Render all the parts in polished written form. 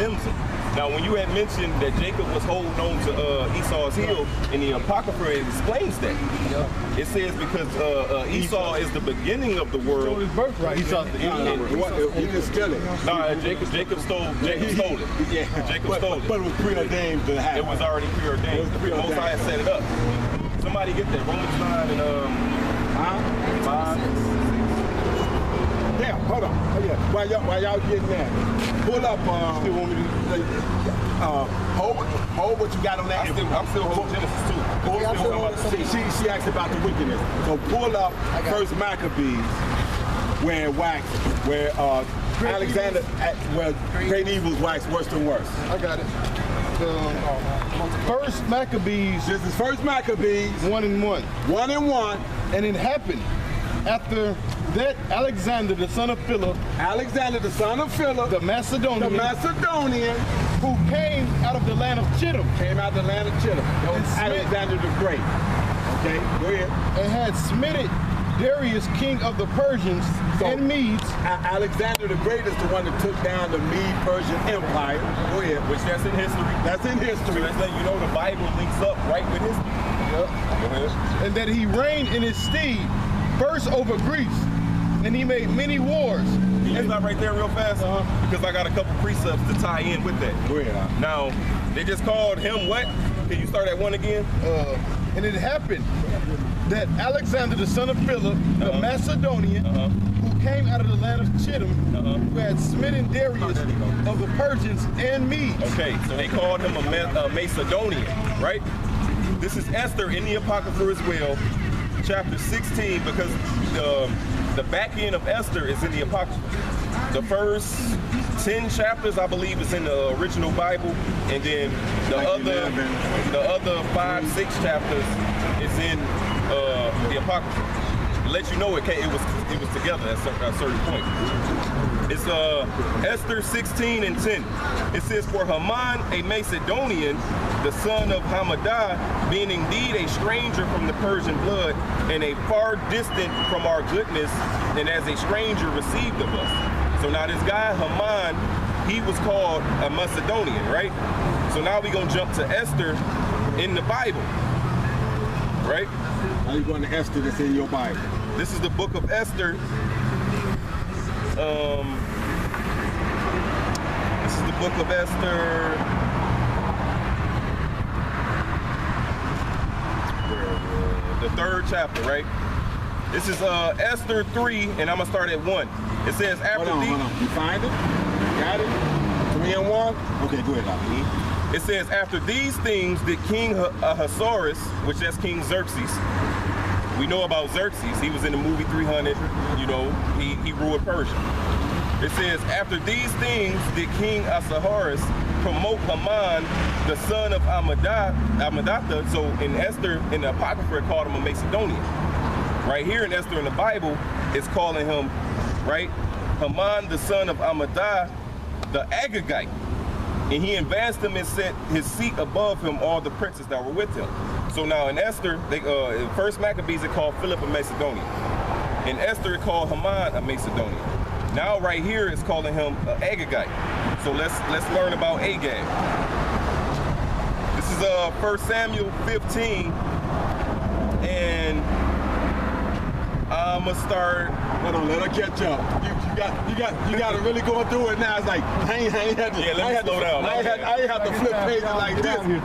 condemns him. Now, when you had mentioned that Jacob was holding on to Esau's heel, in the Apocrypha it explains that. It says because Esau is the beginning of the world. His birthright. Esau's the end. He didn't steal it. Nah, Jacob stole it. Yeah. Jacob stole it. But it was preordained to happen. It was already preordained. Most High had set it up. Somebody get that. Romans 9 and 5. Yeah, hold on. Oh, yeah. While y'all getting that, pull up. Still want me to Hold what you got on that. I'm still holding Genesis 2. She asked about the wickedness. So pull up First Maccabees, where Alexander, where great evils wax worse than worse. I got it. First Maccabees. This is First Maccabees 1:1. 1:1. And it happened after that Alexander, the son of Philip, the Macedonian, who came out of the land of Chittim. That was Alexander the Great. Okay, go ahead. And had smitten Darius, king of the Persians and Medes. Alexander the Great is the one that took down the Mede-Persian Empire. Go ahead. Which that's in history. That's in history. So that's letting you know the Bible links up right with history. Yep. Go ahead. And that he reigned in his stead first over Greece, and he made many wars. Can you stop right there real fast? Because I got a couple precepts to tie in with that. Go ahead. Now, they just called him what? Can you start at 1 again? And it happened that Alexander, the son of Philip, the Macedonian, who came out of the land of Chittim, who had smitten Darius of the Persians and Medes. Okay, so they called him a Macedonian, right? This is Esther in the Apocrypha as well, chapter 16, because the back end of Esther is in the Apocrypha. The first 10 chapters, I believe, is in the original Bible, and then the other 5-6 chapters is in the Apocrypha. To let you know it was together at a certain point. It's Esther 16:10. It says, "For Haman, a Macedonian, the son of Hammedah, being indeed a stranger from the Persian blood, and a far distant from our goodness, and as a stranger received of us." So now this guy Haman, he was called a Macedonian, right? So now we're gonna jump to Esther in the Bible, right? Now you're going to Esther that's in your Bible. This is the book of Esther. This is the book of Esther. The 3rd chapter, right? This is Esther 3, and I'm gonna start at 1. It says after Hold on. You find it? Got it? 3 and 1? Okay, go ahead, Ali. It says, after these things did King Ahasuerus, which that's King Xerxes. We know about Xerxes. He was in the movie 300. You know, he ruled Persia. It says, after these things did King Ahasuerus promote Haman, the son of Hammedatha. So in Esther, in the Apocrypha, it called him a Macedonian. Right here in Esther in the Bible, it's calling him, right, Haman, the son of Hammedah, the Agagite. And he advanced him and set his seat above him all the princes that were with him. So now in Esther, in First Maccabees, it called Philip a Macedonian. In Esther, it called Haman a Macedonian. Now right here, it's calling him an Agagite. So let's learn about Agag. This is 1 Samuel 15, and I'm gonna start. Hold on, let her catch up. You got to really go through it now. It's like I ain't had to. Yeah, let me slow down. I ain't have to flip pages like this. Closing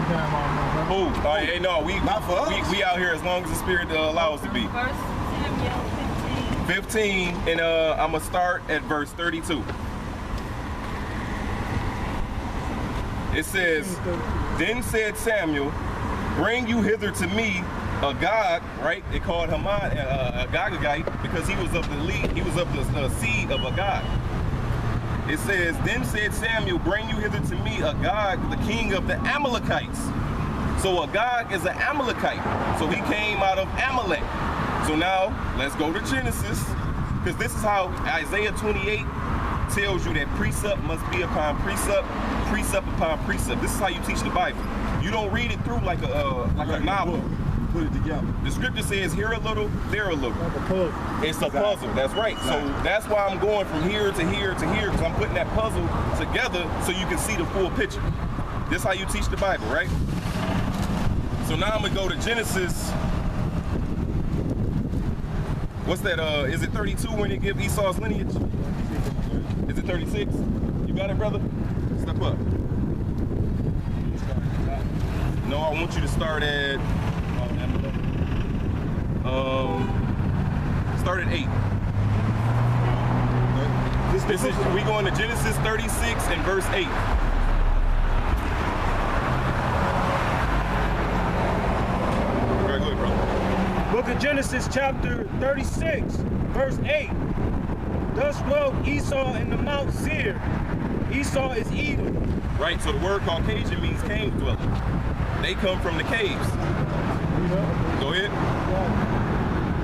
time on Who? Oh, yeah, no, we out here as long as the Spirit allows us to be. 1 Samuel 15, and I'm gonna start at verse 32. It says, "Then said Samuel, bring you hither to me Agag," right? They called Haman Agagite because he was of the seed of Agag. It says, "Then said Samuel, bring you hither to me Agag, the king of the Amalekites." So Agag is an Amalekite. So he came out of Amalek. So now let's go to Genesis, because this is how Isaiah 28 tells you that precept must be upon precept, precept upon precept. This is how you teach the Bible. You don't read it through like a novel. put it together. The scripture says here a little, there a little. Like a puzzle. It's a puzzle, that's right. So that's why I'm going from here to here to here, because I'm putting that puzzle together so you can see the full picture. This is how you teach the Bible, right? So now I'm gonna go to Genesis. What's that, is it 32 when they give Esau's lineage? Is it 36? You got it, brother? Step up. No, I want you to start at, start at 8. This is, we going to Genesis 36 and verse 8. All right, go ahead, brother. Book of Genesis chapter 36, verse 8. Thus dwelt Esau in the Mount Seir. Esau is Edom. Right, so the word Caucasian means cave dweller. They come from the caves. Go ahead.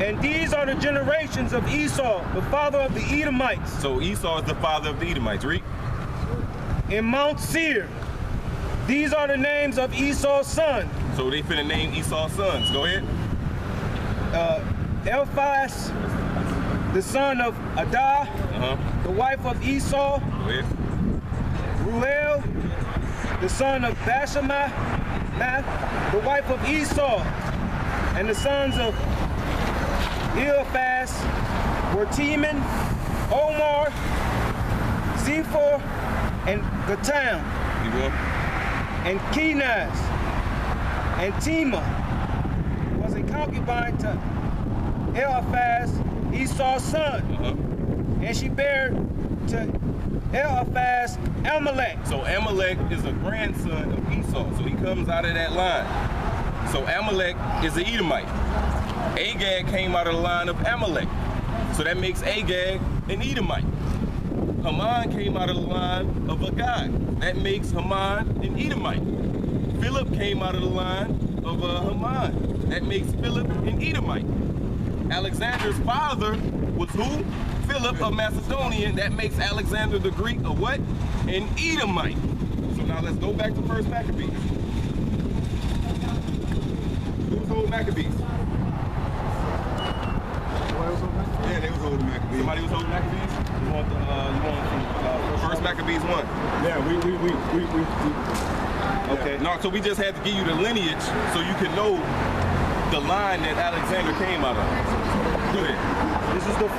And these are the generations of Esau, the father of the Edomites. So Esau is the father of the Edomites, read. In Mount Seir. These are the names of Esau's sons. So they finna name Esau's sons. Go ahead. Eliphaz, the son of Adah, the wife of Esau. Go ahead. Ruel, the son of Bashemoth, the wife of Esau. And the sons of Eliphaz were Teman, Omar, Zephyr, and Gatam, Keep going. and Kenaz. And Timah was a concubine to Eliphaz, Esau's son. And she bare to Eliphaz Amalek. So Amalek is a grandson of Esau. So he comes out of that line. So Amalek is an Edomite. Agag came out of the line of Amalek. So that makes Agag an Edomite. Haman came out of the line of Agag. That makes Haman an Edomite. Philip came out of the line of Haman. That makes Philip an Edomite. Alexander's father was who? Philip, a Macedonian. That makes Alexander the Greek a what? An Edomite. So now let's go back to First Maccabees. Who's holding Maccabees? Yeah, they was holding Maccabees. Somebody was holding Maccabees? You want First Maccabees 1? Yeah, we. Okay. No, so we just had to give you the lineage so you can know the line that Alexander came out of. Go ahead. This is the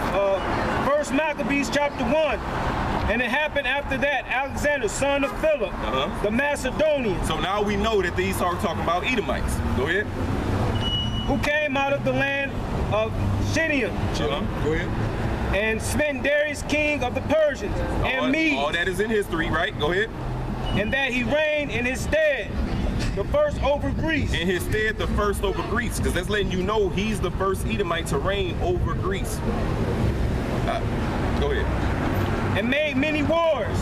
First Maccabees chapter 1. And it happened after that, Alexander, son of Philip, the Macedonian. So now we know that these are talking about Edomites. Go ahead. Who came out of the land of Shineam. Go ahead. And smitten Darius, king of the Persians, and Medes. All that is in history, right? Go ahead. And that he reigned in his stead, the first over Greece. In his stead, the first over Greece, because that's letting you know he's the first Edomite to reign over Greece. Go ahead. And made many wars,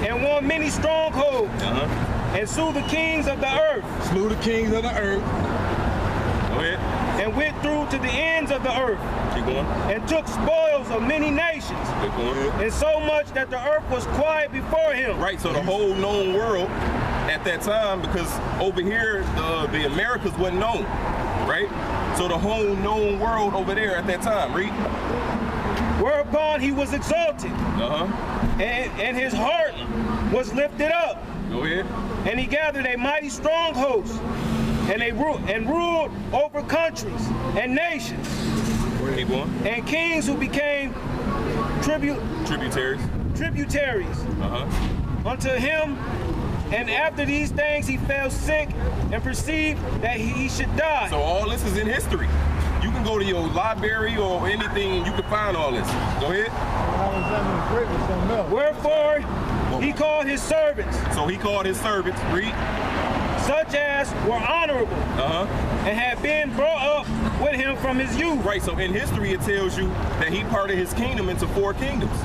and won many strongholds, and slew the kings of the earth. Slew the kings of the earth. Go ahead. And went through to the ends of the earth. Keep going. And took spoils of many nations. Keep going. And so much that the earth was quiet before him. Right, so the whole known world at that time, because over here, the Americas wasn't known, right? So the whole known world over there at that time, read. Whereupon he was exalted, and his heart was lifted up. Go ahead. And he gathered a mighty strong host, and ruled over countries and nations. Keep going. And kings who became tributaries unto him. And after these things he fell sick and perceived that he should die. So all this is in history. You can go to your library or anything and you can find all this. Go ahead. Wherefore he called his servants. So he called his servants, read. Such as were honorable and had been brought up with him from his youth. Right, so in history it tells you that he parted his kingdom into 4 kingdoms.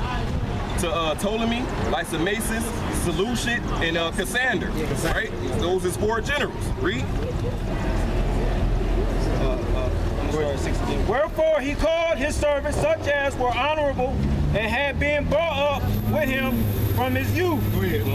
To Ptolemy, Lysimachus, Seleucid, and Cassander, right? Those is 4 generals. Read. Wherefore he called his servants such as were honorable and had been brought up with him from his youth. Go ahead,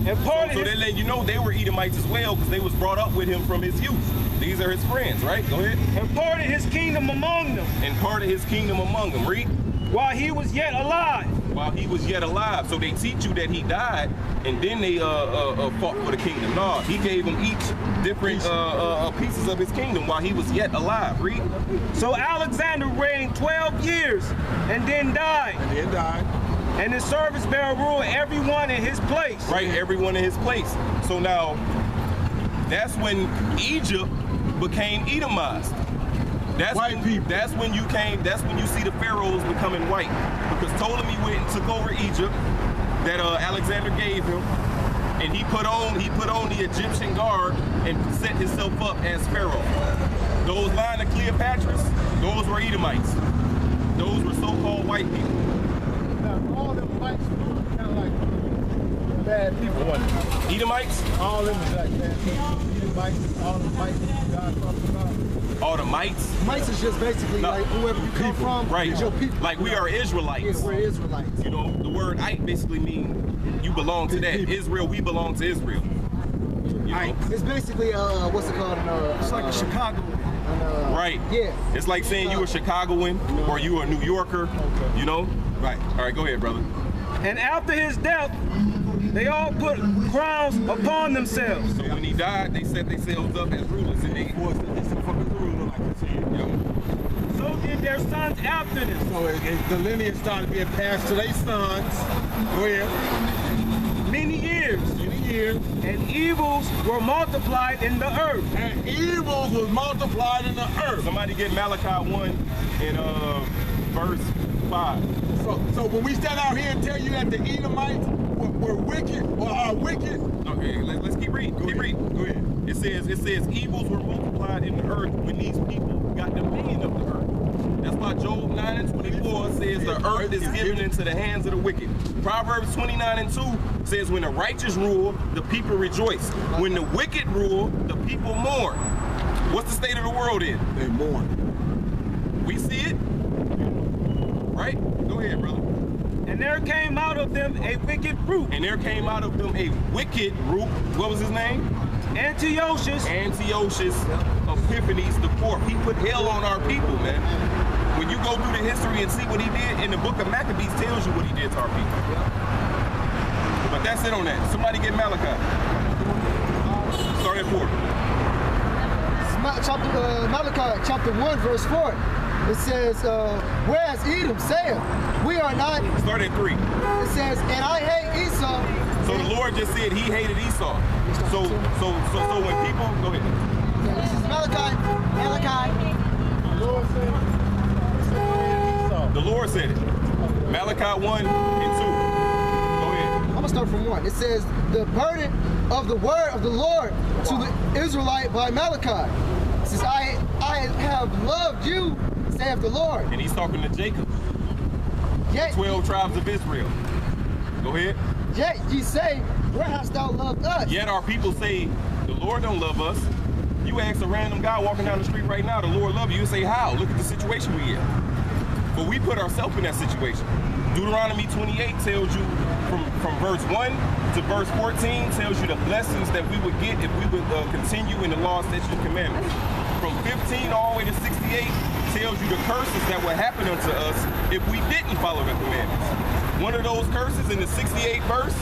And so they let you know they were Edomites as well because they was brought up with him from his youth. These are his friends, right? Go ahead. and parted his kingdom among them And parted his kingdom among them. Read. while he was yet alive. While he was yet alive. So they teach you that he died, and then they fought for the kingdom. No, he gave them each different pieces of his kingdom while he was yet alive. Read. So Alexander reigned 12 years and then died. And then died. And his service bearer ruled everyone in his place. Right, everyone in his place. So now, that's when Egypt became Edomized. That's White people. That's when you see the pharaohs becoming white. Because Ptolemy went and took over Egypt that Alexander gave him, and he put on the Egyptian garb and set himself up as pharaoh. Those line of Cleopatra's, those were Edomites. Those were so-called white people. Now, all them whites were kind of like bad people, wasn't it? Edomites? All them was like bad people. Edomites, all them white people God talks about. All the mites? Mites is just basically No. like whoever you come from, Right. is your people. Like we are Israelites. Yes, we're Israelites. You know, the word "ite" basically means you belong to that. Israel, we belong to Israel. You know? It's basically what's it called? It's like a Chicago. Right. Yeah. It's like saying you a Chicagoan or you a New Yorker. You know? Right. All right, go ahead, brother. And after his death, they all put crowns upon themselves. So when he died, they set themselves up as rulers, and they It's a fucking ruler, like I said. So did their sons after them. So the lineage started being passed to their sons. Go ahead. Many years. Many years. And evils were multiplied in the earth. And evils was multiplied in the earth. Somebody get Malachi 1 in verse 5. So when we stand out here and tell you that the Edomites were wicked or are wicked, Okay, let's keep reading. Keep reading. go ahead. It says evils were multiplied in the earth when these people got dominion of the earth. That's why Job 9 and 24 says the earth is given into the hands of the wicked. Proverbs 29 and 2 says when the righteous rule, the people rejoice. When the wicked rule, the people mourn. What's the state of the world in? They mourn. We see it? Right? Go ahead, brother. And there came out of them a wicked root. And there came out of them a wicked root. What was his name? Antiochus. Antiochus Epiphanes the fourth. He put hell on our people, man. When you go through the history and see what he did, in the book of Maccabees tells you what he did to our people. But that's it on that. Somebody get Malachi. Start at 4. Malachi chapter 1 verse 4. It says, whereas Edom saith, we are not. Start at 3. It says, and I hate Esau. So the Lord just said he hated Esau. So when people go ahead. This is Malachi. The Lord said it. Malachi 1 and 2. Go ahead. I'm gonna start from 1. It says, the burden of the word of the Lord to the Israelite by Malachi. It says, I have loved you, saith the Lord. And he's talking to Jacob. Yet, 12 tribes of Israel. Go ahead. yet ye say, where hast thou loved us? Yet our people say, the Lord don't love us. You ask a random guy walking down the street right now, the Lord love you. You say, how? Look at the situation we in. But we put ourselves in that situation. Deuteronomy 28 tells you from verse 1 to verse 14 tells you the blessings that we would get if we would continue in the law, statutes, and commandments. From 15 all the way to 68 tells you the curses that would happen unto us if we didn't follow the commandments. One of those curses in the 68th verse,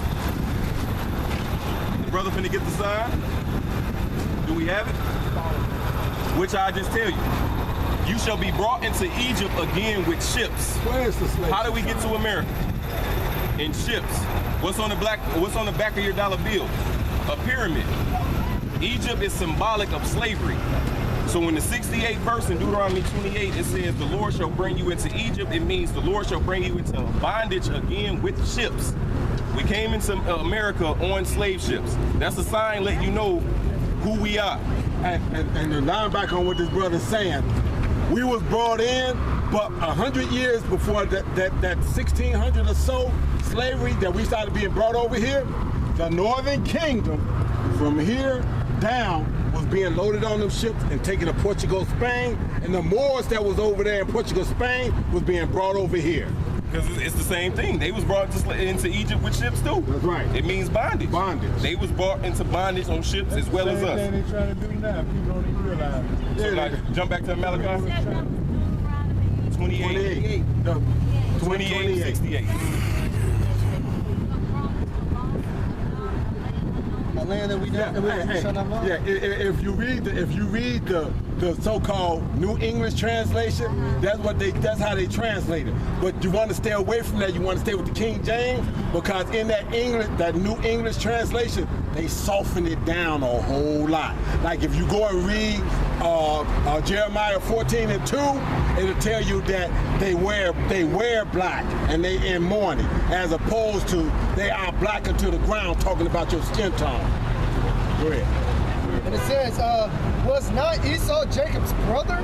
the brother finna get the sign. Do we have it? Which I just tell you. You shall be brought into Egypt again with ships. Where is the slave? How do we get to America? In ships. What's on the back of your dollar bill? A pyramid. Egypt is symbolic of slavery. So in the 68th verse in Deuteronomy 28, it says, the Lord shall bring you into Egypt. It means the Lord shall bring you into bondage again with ships. We came into America on slave ships. That's a sign letting you know who we are. And to line back on what this brother's saying, we was brought in, but 100 years before that 1600 or so slavery that we started being brought over here, the Northern Kingdom from here down was being loaded on them ships and taken to Portugal, Spain, and the Moors that was over there in Portugal, Spain was being brought over here. Because it's the same thing. They was brought into Egypt with ships too. That's right. It means bondage. Bondage. They was brought into bondage on ships as well as us. Same thing they trying to do now. People don't even realize it. So like, jump back to Malachi. 28. 28:68. A land that we don't. If you read the so-called New English translation, that's how they translate it. But you want to stay away from that. You want to stay with the King James, because in that New English translation, they soften it down a whole lot. Like if you go and read Jeremiah 14:2, it'll tell you that they wear black and they in mourning, as opposed to they are black unto the ground, talking about your skin tone. Go ahead. And it says, was not Esau Jacob's brother?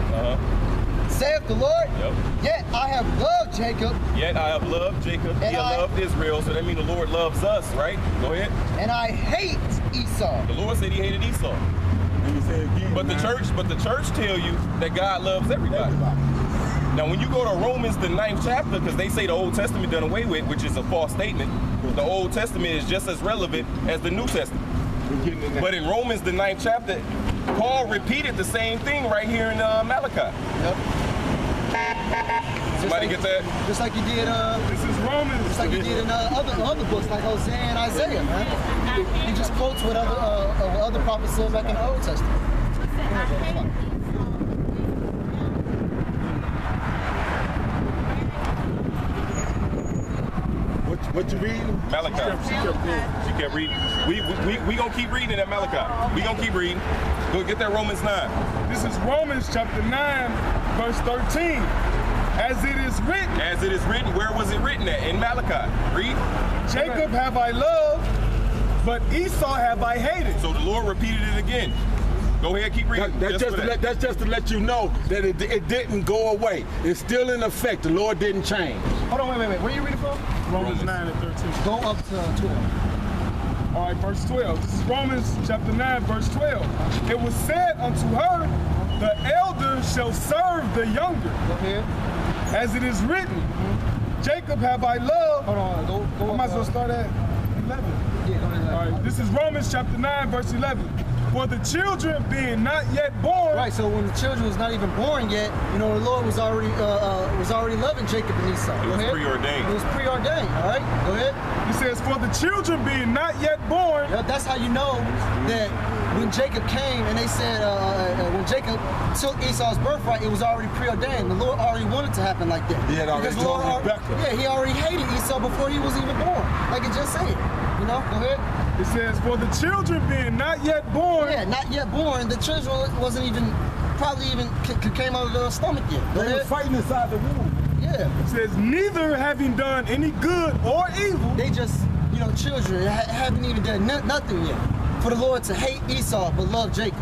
Saith the Lord. Yep. Yet I have loved Jacob. Yet I have loved Jacob. And He I loved Israel. So that means the Lord loves us, right? Go ahead. And I hate Esau. The Lord said He hated Esau. And you say again, But the church tell you that God loves everybody. Now, when you go to Romans, the 9th chapter, because they say the Old Testament done away with, which is a false statement, the Old Testament is just as relevant as the New Testament. But in Romans, the 9th chapter, Paul repeated the same thing right here in Malachi. Yep. Somebody get that? Just like you did. This is Romans. Just like you did in other books like Hosea and Isaiah, man. He just quotes what other prophets said back in the Old Testament. What you reading? Malachi. She kept reading. We gonna keep reading at Malachi. We gonna keep reading. Go get that Romans 9. This is Romans chapter 9, verse 13. As it is written. As it is written, where was it written at? In Malachi. Read. Jacob have I loved, but Esau have I hated. So the Lord repeated it again. Go ahead, keep reading. That's just to let you know that it didn't go away. It's still in effect. The Lord didn't change. Hold on, wait. Where are you reading from? Romans 9 and 13. Go up to 12. All right, verse 12. This is Romans chapter 9, verse 12. It was said unto her, the elder shall serve the younger. Go ahead. As it is written, Jacob have I loved. Hold on, go I might as well up. start at 11. Yeah, go ahead. All right, this is Romans chapter 9, verse 11. For the children being not yet born. Right, so when the children was not even born yet, the Lord was already loving Jacob and Esau. It Go was ahead. preordained. It was preordained. All right, go ahead. He says, for the children being not yet born. Yeah, that's how you know that when Jacob came and they said when Jacob took Esau's birthright, it was already preordained. The Lord already wanted to happen like that. He had already told Rebecca. He already hated Esau before he was even born. Like it just said. Go ahead. It says, for the children being not yet born. Yeah, not yet born. The children wasn't even, probably even came out of the stomach yet. Go They were ahead. fighting inside the womb. Yeah. It says, neither having done any good or evil. They just, children haven't even done nothing yet. For the Lord to hate Esau but love Jacob.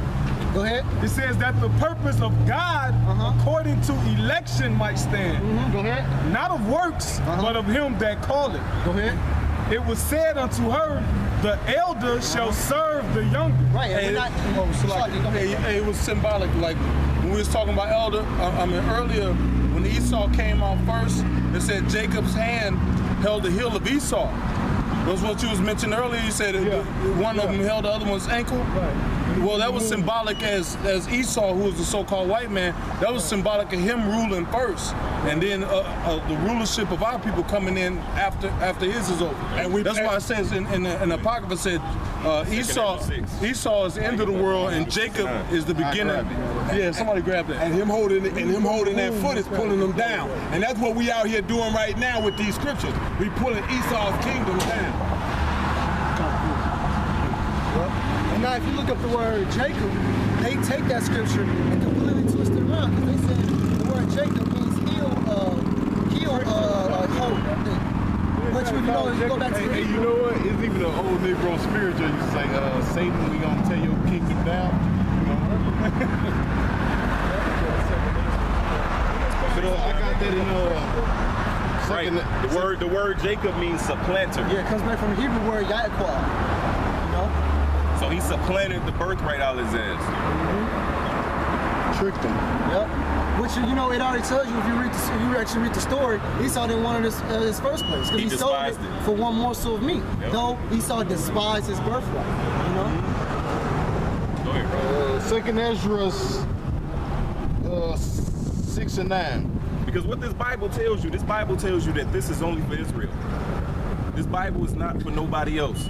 Go ahead. It says that the purpose of God, according to election, might stand. Go ahead. Not of works, but of him that calleth. Go ahead. It was said unto her, the elder shall serve the younger. Right. And It was symbolic. Like when we was talking about elder, earlier when Esau came out first, it said Jacob's hand held the heel of Esau. That's what you was mentioning earlier. You said one of them held the other one's ankle. Right. Well, that was symbolic as Esau, who was the so-called white man. That was symbolic of him ruling first, and then the rulership of our people coming in after his is over. And that's why it says in the Apocrypha, it said Esau is the end of the world, and Jacob is the beginning. Yeah, somebody grab that. And him holding that foot is pulling them down. And that's what we out here doing right now with these scriptures. We pulling Esau's kingdom down. And now if you look up the word Jacob, they take that scripture and completely twist it around, because they say the word Jacob means heel, hoe, I think. But if you go back to the Hey, you Hebrew. know what? It's even an old Negro spiritual. You say, Satan, we gonna tear your kingdom down. I got that in Right. The word Jacob means supplanter. Yeah, it comes back from the Hebrew word Yaakov. So he supplanted the birthright out of his ass. tricked him. Yep. Which, you know, it already tells you if you actually read the story, Esau didn't want it in his first place because he sold it despised it. for one morsel of meat. Yep. Though Esau despised his birthright, you know? Go ahead, bro. 2nd Ezra 6 and 9. Because what this Bible tells you that this is only for Israel. This Bible is not for nobody else.